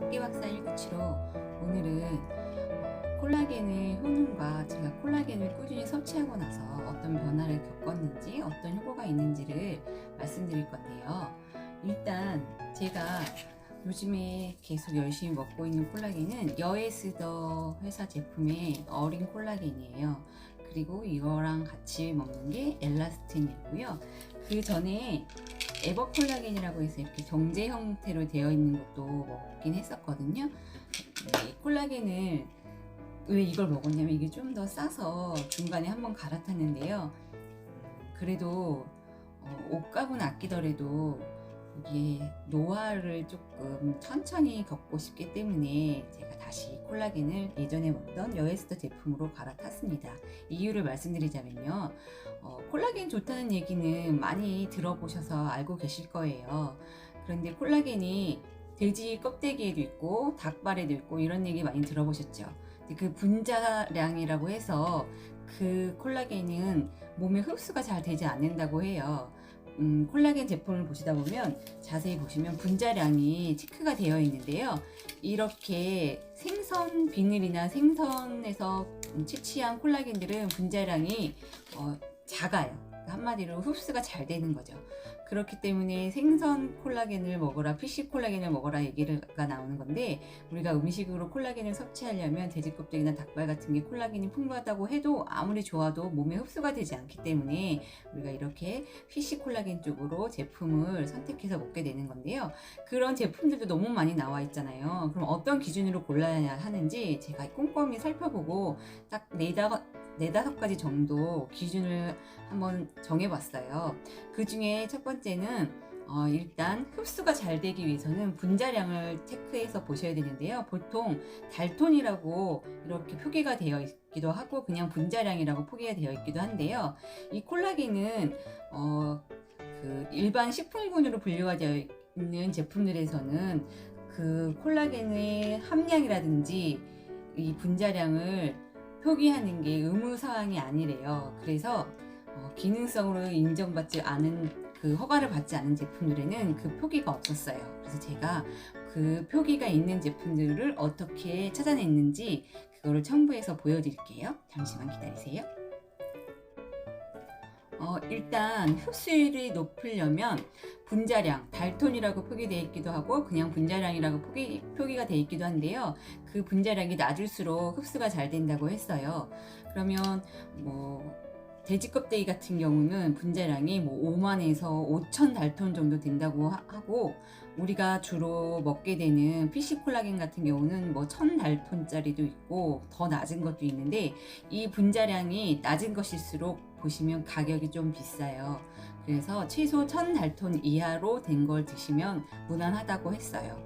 토끼박사 1975. 오늘은 콜라겐의 효능과 제가 콜라겐을 꾸준히 섭취하고 나서 어떤 변화를 겪었는지, 어떤 효과가 있는지를 말씀드릴 건데요. 일단 제가 요즘에 계속 열심히 먹고 있는 콜라겐은 여에스더 회사 제품의 어린 콜라겐이에요. 그리고 이거랑 같이 먹는 게 엘라스틴이고요. 그 전에 에버 콜라겐이라고 해서 이렇게 정제 형태로 되어 있는 것도 먹긴 했었거든요. 콜라겐을 왜 이걸 먹었냐면 이게 좀 더 싸서 중간에 한번 갈아탔는데요. 그래도 옷값은 아끼더라도 이게 노화를 조금 천천히 겪고 싶기 때문에 제가 다시 콜라겐을 예전에 먹던 여에스더 제품으로 갈아탔습니다. 이유를 말씀드리자면요. 콜라겐 좋다는 얘기는 많이 들어보셔서 알고 계실 거예요. 그런데 콜라겐이 돼지 껍데기에도 있고 닭발에도 있고 이런 얘기 많이 들어보셨죠. 근데 그 분자량이라고 해서 그 콜라겐은 몸에 흡수가 잘 되지 않는다고 해요. 콜라겐 제품을 보시다 보면 자세히 보시면 분자량이 체크가 되어 있는데요. 이렇게 생선 비늘이나 생선에서 채취한 콜라겐들은 분자량이 작아요. 한마디로 흡수가 잘 되는 거죠. 그렇기 때문에 생선 콜라겐을 먹어라, 피쉬 콜라겐을 먹어라 얘기가 나오는 건데, 우리가 음식으로 콜라겐을 섭취하려면 돼지 껍데기나 닭발 같은 게 콜라겐이 풍부하다고 해도 아무리 좋아도 몸에 흡수가 되지 않기 때문에 우리가 이렇게 피쉬 콜라겐 쪽으로 제품을 선택해서 먹게 되는 건데요. 그런 제품들도 너무 많이 나와 있잖아요. 그럼 어떤 기준으로 골라야 하는지 제가 꼼꼼히 살펴보고 딱 네다섯 가지 정도 기준을 한번 정해봤어요. 그 중에 첫 번째는 일단 흡수가 잘 되기 위해서는 분자량을 체크해서 보셔야 되는데요. 보통 달톤이라고 이렇게 표기가 되어 있기도 하고 그냥 분자량이라고 표기가 되어 있기도 한데요. 이 콜라겐은 그 일반 식품군으로 분류가 되어 있는 제품들에서는 그 콜라겐의 함량이라든지 이 분자량을 표기하는 게 의무사항이 아니래요. 그래서 기능성으로 인정받지 않은 그 허가를 받지 않은 제품들에는 그 표기가 없었어요. 그래서 제가 그 표기가 있는 제품들을 어떻게 찾아냈는지 그거를 첨부해서 보여드릴게요. 잠시만 기다리세요. 일단 흡수율이 높으려면 분자량, 달톤이라고 표기되어 있기도 하고 그냥 분자량이라고 표기가 되어 있기도 한데요. 그 분자량이 낮을수록 흡수가 잘 된다고 했어요. 그러면 돼지 껍데기 같은 경우는 분자량이 5만에서 5천 달톤 정도 된다고 하고, 우리가 주로 먹게 되는 피쉬 콜라겐 같은 경우는 1000 달톤짜리도 있고 더 낮은 것도 있는데, 이 분자량이 낮은 것일수록 보시면 가격이 좀 비싸요. 그래서 최소 1000 달톤 이하로 된 걸 드시면 무난하다고 했어요.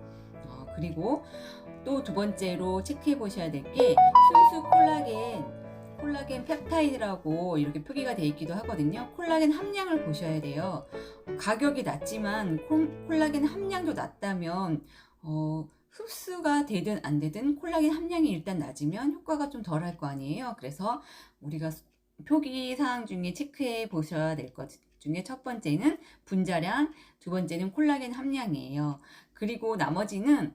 그리고 또 두 번째로 체크해 보셔야 될 게 순수 콜라겐 펩타이드라고 이렇게 표기가 되어 있기도 하거든요. 콜라겐 함량을 보셔야 돼요. 가격이 낮지만 콜라겐 함량도 낮다면 흡수가 되든 안 되든 콜라겐 함량이 일단 낮으면 효과가 좀 덜 할 거 아니에요. 그래서 우리가 표기 사항 중에 체크해 보셔야 될 것 중에 첫 번째는 분자량, 두 번째는 콜라겐 함량이에요. 그리고 나머지는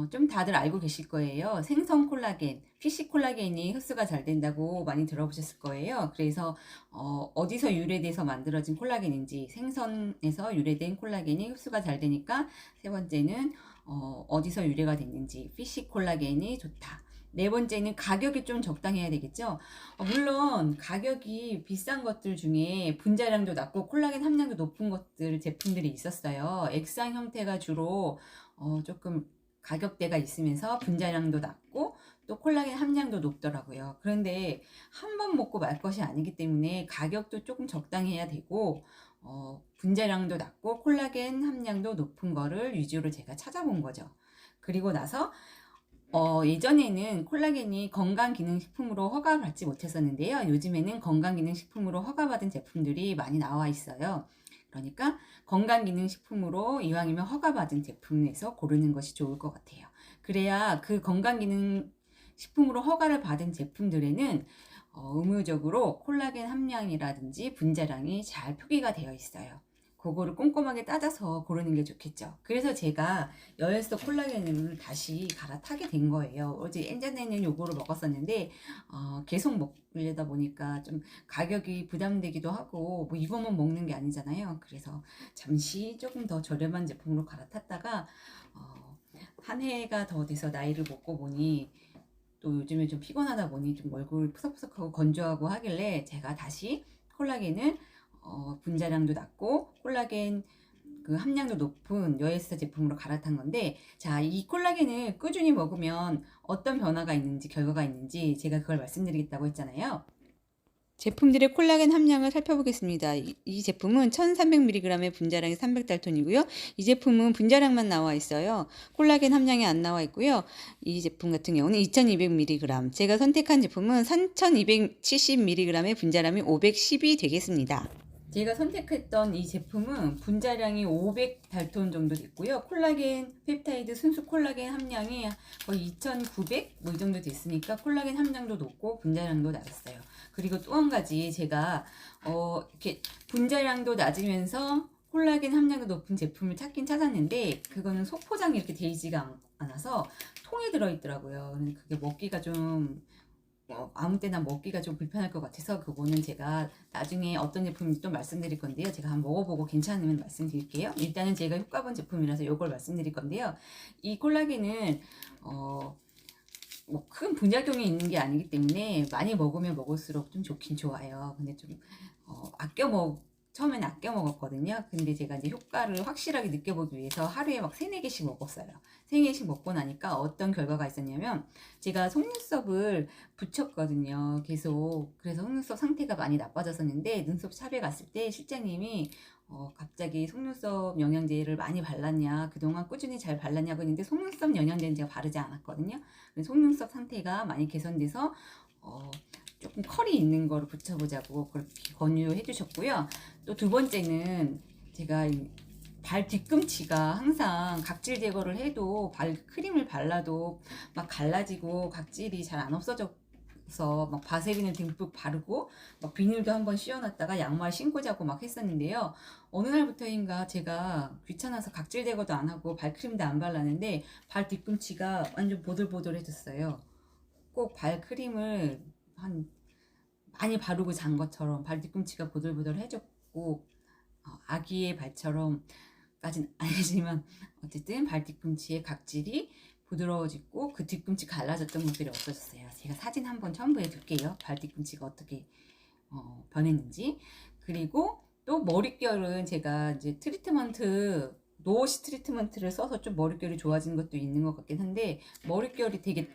좀 다들 알고 계실 거예요. 생선 콜라겐, 피쉬 콜라겐이 흡수가 잘 된다고 많이 들어보셨을 거예요. 그래서 어디서 유래돼서 만들어진 콜라겐인지, 생선에서 유래된 콜라겐이 흡수가 잘 되니까 세 번째는 어디서 유래가 됐는지, 피쉬 콜라겐이 좋다. 네 번째는 가격이 좀 적당해야 되겠죠. 물론 가격이 비싼 것들 중에 분자량도 낮고 콜라겐 함량도 높은 것들 제품들이 있었어요. 액상 형태가 주로 조금 가격대가 있으면서 분자량도 낮고 또 콜라겐 함량도 높더라고요. 그런데 한 번 먹고 말 것이 아니기 때문에 가격도 조금 적당해야 되고 분자량도 낮고 콜라겐 함량도 높은 거를 위주로 제가 찾아본 거죠. 그리고 나서 예전에는 콜라겐이 건강기능식품으로 허가받지 못했었는데요. 요즘에는 건강기능식품으로 허가받은 제품들이 많이 나와 있어요. 그러니까 건강기능식품으로 이왕이면 허가받은 제품에서 고르는 것이 좋을 것 같아요. 그래야 그 건강기능식품으로 허가를 받은 제품들에는 의무적으로 콜라겐 함량이라든지 분자량이 잘 표기가 되어 있어요. 그거를 꼼꼼하게 따져서 고르는 게 좋겠죠. 그래서 제가 여엘서 콜라겐을 다시 갈아타게 된 거예요. 어제 예전에는 요거를 먹었었는데 계속 먹으려다 보니까 좀 가격이 부담되기도 하고 뭐 이것만 먹는 게 아니잖아요. 그래서 잠시 조금 더 저렴한 제품으로 갈아탔다가 한 해가 더 돼서 나이를 먹고 보니 또 요즘에 좀 피곤하다 보니 좀 얼굴 푸석푸석하고 건조하고 하길래 제가 다시 콜라겐을 분자량도 낮고 콜라겐 그 함량도 높은 여에스터 제품으로 갈아탄 건데, 자, 이 콜라겐을 꾸준히 먹으면 어떤 변화가 있는지, 결과가 있는지 제가 그걸 말씀드리겠다고 했잖아요. 제품들의 콜라겐 함량을 살펴보겠습니다. 이 제품은 1300mg의 분자량이 300달톤이고요. 이 제품은 분자량만 나와 있어요. 콜라겐 함량이 안 나와 있고요. 이 제품 같은 경우는 2200mg. 제가 선택한 제품은 3270mg의 분자량이 510이 되겠습니다. 제가 선택했던 이 제품은 분자량이 500달톤 정도 됐고요. 콜라겐, 펩타이드, 순수 콜라겐 함량이 거의 2900? 뭐 이 정도 됐으니까 콜라겐 함량도 높고 분자량도 낮았어요. 그리고 또 한 가지 제가 이렇게 분자량도 낮으면서 콜라겐 함량도 높은 제품을 찾긴 찾았는데 그거는 소포장이 이렇게 돼 있지가 않아서 통에 들어있더라고요. 그게 먹기가 좀 아무 때나 먹기가 좀 불편할 것 같아서 그거는 제가 나중에 어떤 제품인지 또 말씀드릴 건데요. 제가 한번 먹어보고 괜찮으면 말씀드릴게요. 일단은 제가 효과 본 제품이라서 이걸 말씀드릴 건데요. 이 콜라겐은 뭐 큰 부작용이 있는 게 아니기 때문에 많이 먹으면 먹을수록 좀 좋긴 좋아요. 근데 좀 처음에는 아껴 먹었거든요. 근데 제가 이제 효과를 확실하게 느껴보기 위해서 하루에 막 3-4개씩 먹었어요. 3개씩 먹고 나니까 어떤 결과가 있었냐면 제가 속눈썹을 붙였거든요. 계속. 그래서 속눈썹 상태가 많이 나빠졌었는데 눈썹 샵에 갔을 때 실장님이 갑자기 속눈썹 영양제를 많이 발랐냐, 그동안 꾸준히 잘 발랐냐고 했는데 속눈썹 영양제는 제가 바르지 않았거든요. 속눈썹 상태가 많이 개선돼서 조금 컬이 있는 거를 붙여보자고 그렇게 권유해 주셨고요. 또 두 번째는 제가 발 뒤꿈치가 항상 각질 제거를 해도 발 크림을 발라도 막 갈라지고 각질이 잘 안 없어져서 막 바세린을 듬뿍 바르고 막 비닐도 한번 씌워놨다가 양말 신고 자고 막 했었는데요. 어느 날부터인가 제가 귀찮아서 각질 제거도 안 하고 발크림도 안 발랐는데 발 뒤꿈치가 완전 보들보들해졌어요. 꼭 발크림을 많이 바르고 잔 것처럼 발 뒤꿈치가 보들보들해졌고 아기의 발처럼 까진 아니지만 어쨌든 발 뒤꿈치의 각질이 부드러워지고 그 뒤꿈치 갈라졌던 것들이 없어졌어요. 제가 사진 한번 첨부해 둘게요. 발 뒤꿈치가 어떻게 변했는지. 그리고 또 머릿결은 제가 이제 노워시 트리트먼트를 써서 좀 머릿결이 좋아진 것도 있는 것 같긴 한데 머릿결이 되게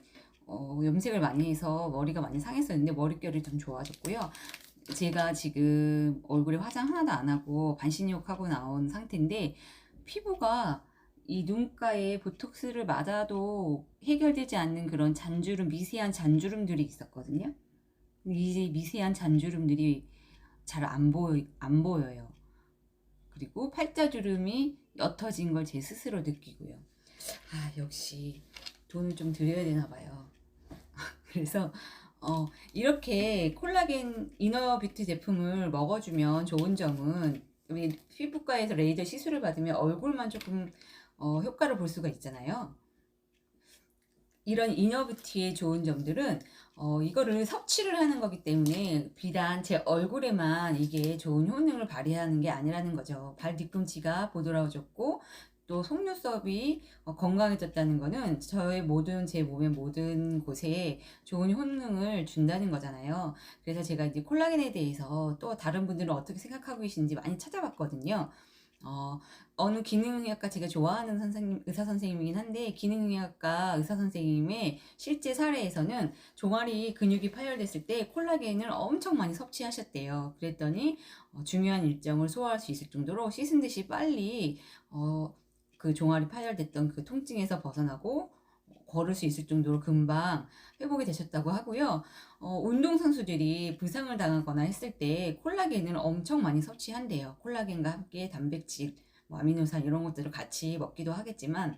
염색을 많이 해서 머리가 많이 상했었는데 머릿결이 좀 좋아졌고요. 제가 지금 얼굴에 화장 하나도 안 하고 반신욕하고 나온 상태인데 피부가 이 눈가에 보톡스를 맞아도 해결되지 않는 그런 미세한 잔주름들이 있었거든요. 이 미세한 잔주름들이 잘 안 보여요. 그리고 팔자주름이 옅어진 걸 제 스스로 느끼고요. 역시 돈을 좀 들여야 되나 봐요. 그래서 이렇게 콜라겐 이너뷰티 제품을 먹어주면 좋은 점은 우리 피부과에서 레이저 시술을 받으면 얼굴만 조금 효과를 볼 수가 있잖아요. 이런 이너뷰티의 좋은 점들은 이거를 섭취를 하는 거기 때문에 비단 제 얼굴에만 이게 좋은 효능을 발휘하는 게 아니라는 거죠. 발 뒤꿈치가 보드라워졌고 또 속눈썹이 건강해졌다는 거는 제 몸의 모든 곳에 좋은 효능을 준다는 거잖아요. 그래서 제가 이제 콜라겐에 대해서 또 다른 분들은 어떻게 생각하고 계신지 많이 찾아봤거든요. 어느 기능의학과 제가 좋아하는 의사 선생님이긴 한데 기능의학과 의사 선생님의 실제 사례에서는 종아리 근육이 파열됐을 때 콜라겐을 엄청 많이 섭취하셨대요. 그랬더니 중요한 일정을 소화할 수 있을 정도로 씻은 듯이 빨리 그 종아리 파열됐던 그 통증에서 벗어나고 걸을 수 있을 정도로 금방 회복이 되셨다고 하고요. 운동선수들이 부상을 당하거나 했을 때 콜라겐을 엄청 많이 섭취한대요. 콜라겐과 함께 단백질, 뭐 아미노산 이런 것들을 같이 먹기도 하겠지만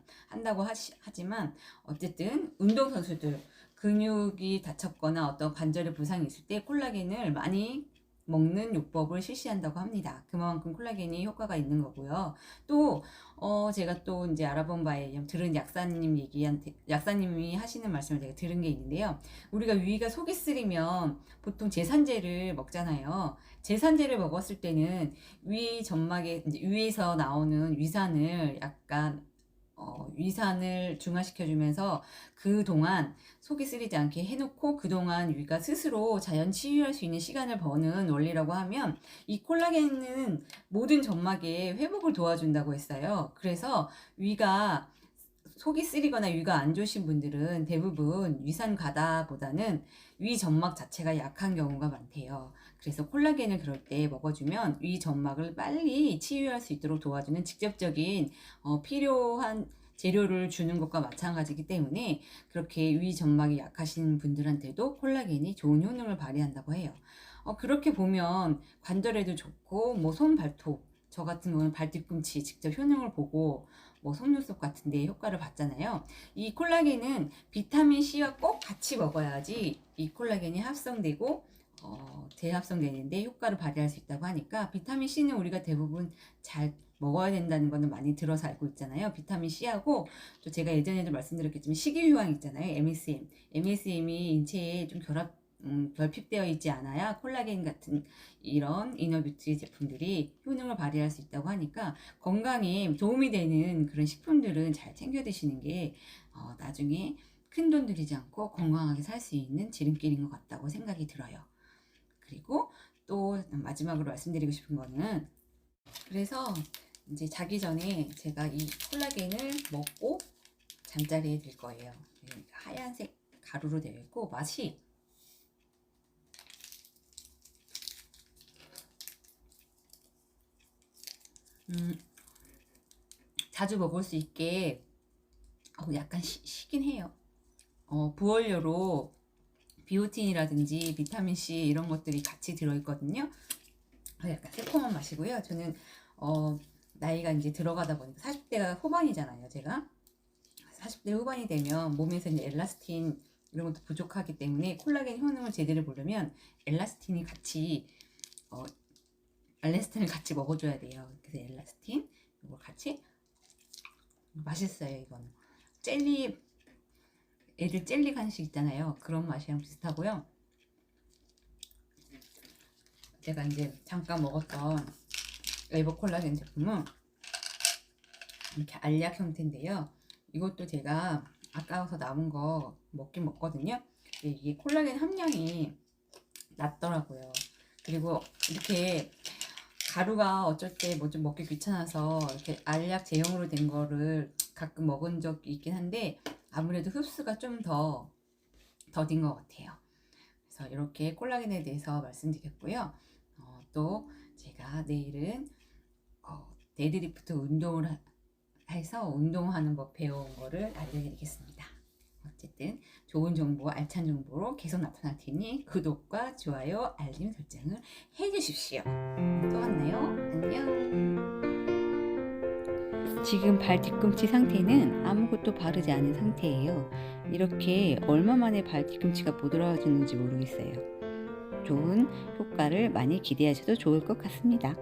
하지만 어쨌든 운동선수들 근육이 다쳤거나 어떤 관절에 부상이 있을 때 콜라겐을 많이 먹는 요법을 실시한다고 합니다. 그만큼 콜라겐이 효과가 있는 거고요. 또 제가 또 이제 알아본 바에 의하면 들은 약사님이 하시는 말씀을 제가 들은 게 있는데요. 우리가 위가 속이 쓰리면 보통 제산제를 먹잖아요. 제산제를 먹었을 때는 위 점막에 이제 위에서 나오는 위산을 약간 위산을 중화시켜주면서 그동안 속이 쓰리지 않게 해놓고 그동안 위가 스스로 자연 치유할 수 있는 시간을 버는 원리라고 하면, 이 콜라겐은 모든 점막의 회복을 도와준다고 했어요. 그래서 위가 속이 쓰리거나 위가 안 좋으신 분들은 대부분 위산 과다보다는 위 점막 자체가 약한 경우가 많대요. 그래서 콜라겐을 그럴 때 먹어주면 위 점막을 빨리 치유할 수 있도록 도와주는 직접적인 필요한 재료를 주는 것과 마찬가지이기 때문에, 그렇게 위 점막이 약하신 분들한테도 콜라겐이 좋은 효능을 발휘한다고 해요. 그렇게 보면 관절에도 좋고, 뭐 손, 발톱, 저 같은 경우는 발뒤꿈치 직접 효능을 보고 뭐 속눈썹 같은 데 효과를 봤잖아요. 이 콜라겐은 비타민 C와 꼭 같이 먹어야지 이 콜라겐이 합성되고 재합성되는데 효과를 발휘할 수 있다고 하니까, 비타민 C는 우리가 대부분 잘 먹어야 된다는 거는 많이 들어서 알고 있잖아요. 비타민 C하고, 또 제가 예전에도 말씀드렸겠지만 식이유황 있잖아요. MSM. MSM이 인체에 좀 결핍되어 있지 않아야 콜라겐 같은 이런 이너뷰티 제품들이 효능을 발휘할 수 있다고 하니까, 건강에 도움이 되는 그런 식품들은 잘 챙겨 드시는 게 나중에 큰 돈 들이지 않고 건강하게 살 수 있는 지름길인 것 같다고 생각이 들어요. 그리고 또 마지막으로 말씀드리고 싶은 거는, 그래서 이제 자기 전에 제가 이 콜라겐을 먹고 잠자리에 들 거예요. 하얀색 가루로 되어 있고 맛이 자주 먹을 수 있게 약간 시긴 해요. 부원료로 비오틴이라든지 비타민C 이런 것들이 같이 들어있거든요. 약간 새콤한 맛이고요. 저는 나이가 이제 들어가다 보니까 40대가 후반이잖아요. 제가 40대 후반이 되면 몸에서 이제 엘라스틴 이런 것도 부족하기 때문에 콜라겐 효능을 제대로 보려면 엘라스틴을 같이 먹어줘야 돼요. 그래서 엘라스틴 이거 같이 맛있어요. 이거는 애들 젤리 간식 있잖아요. 그런 맛이랑 비슷하고요. 제가 이제 잠깐 먹었던 레버 콜라겐 제품은 이렇게 알약 형태인데요. 이것도 제가 아까워서 남은 거 먹긴 먹거든요. 이게 콜라겐 함량이 낮더라고요. 그리고 이렇게 가루가 어쩔 때 뭐 좀 먹기 귀찮아서 이렇게 알약 제형으로 된 거를 가끔 먹은 적이 있긴 한데, 아무래도 흡수가 좀 더딘 것 같아요. 그래서 이렇게 콜라겐에 대해서 말씀드렸고요. 또 제가 내일은 데드리프트 운동을 해서 운동하는 법 배워온 거를 알려드리겠습니다. 어쨌든 좋은 정보, 알찬 정보로 계속 나타날 테니 구독과 좋아요, 알림 설정을 해주십시오. 또 만나요. 안녕. 지금 발 뒤꿈치 상태는 아무것도 바르지 않은 상태예요. 이렇게 얼마 만에 발 뒤꿈치가 부드러워지는지 모르겠어요. 좋은 효과를 많이 기대하셔도 좋을 것 같습니다.